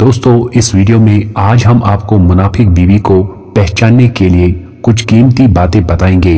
दोस्तों इस वीडियो में आज हम आपको मुनाफिक बीवी को पहचानने के लिए कुछ कीमती बातें बताएंगे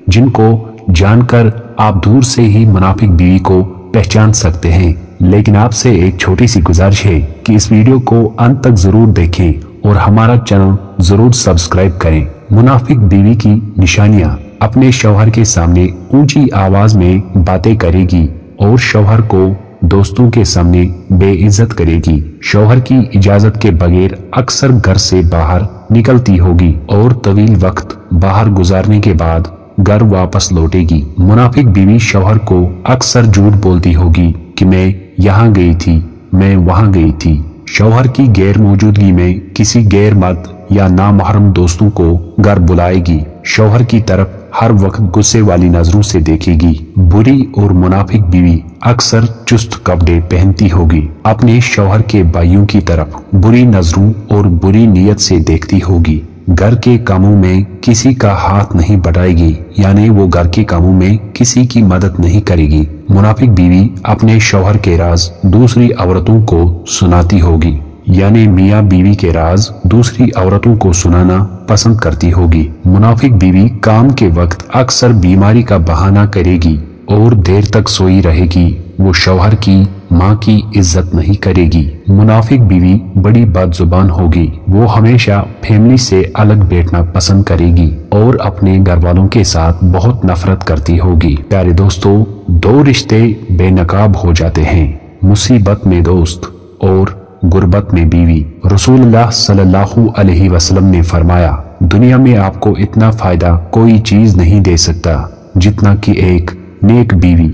जिनको जानकर आप दूर से ही मुनाफिक बीवी को पहचान सकते हैं। लेकिन आपसे एक छोटी सी गुजारिश है कि इस वीडियो को अंत तक जरूर देखें और हमारा चैनल जरूर सब्सक्राइब करें। मुनाफिक बीवी की निशानियां: अपने शौहर के सामने ऊंची आवाज में बातें करेगी और शौहर को दोस्तों के सामने बेइज्जत करेगी। शौहर की इजाजत के बगैर अक्सर घर से बाहर निकलती होगी और तवील वक्त बाहर गुजारने के बाद घर वापस लौटेगी। मुनाफिक बीवी शौहर को अक्सर झूठ बोलती होगी कि मैं यहाँ गई थी, मैं वहाँ गई थी। शौहर की गैर मौजूदगी में किसी गैर मर्द या नामहरम दोस्तों को घर बुलाएगी। शौहर की तरफ हर वक्त गुस्से वाली नजरों से देखेगी। बुरी और मुनाफिक बीवी अक्सर चुस्त कपड़े पहनती होगी। अपने शौहर के भाइयों की तरफ बुरी नजरों और बुरी नीयत से देखती होगी। घर के कामों में किसी का हाथ नहीं बढ़ाएगी, यानी वो घर के कामों में किसी की मदद नहीं करेगी। मुनाफिक बीवी अपने शौहर के राज दूसरी औरतों को सुनाती होगी, यानी मियाँ बीवी के राज दूसरी औरतों को सुनाना पसंद करती होगी। मुनाफिक बीवी काम के वक्त अक्सर बीमारी का बहाना करेगी और देर तक सोई रहेगी। वो शौहर की माँ की इज्जत नहीं करेगी। मुनाफिक बीवी बड़ी बदजुबान होगी। वो हमेशा फैमिली से अलग बैठना पसंद करेगी और अपने घर वालों के साथ बहुत नफरत करती होगी। प्यारे दोस्तों, दो रिश्ते बेनकाब हो जाते हैं, मुसीबत में दोस्त और गुर्बत में बीवी। रसूलुल्लाह सल्लल्लाहु अलैहि वसल्लम ने फरमाया, दुनिया में आपको इतना फायदा कोई चीज नहीं दे सकता जितना कि एक नेक बीवी।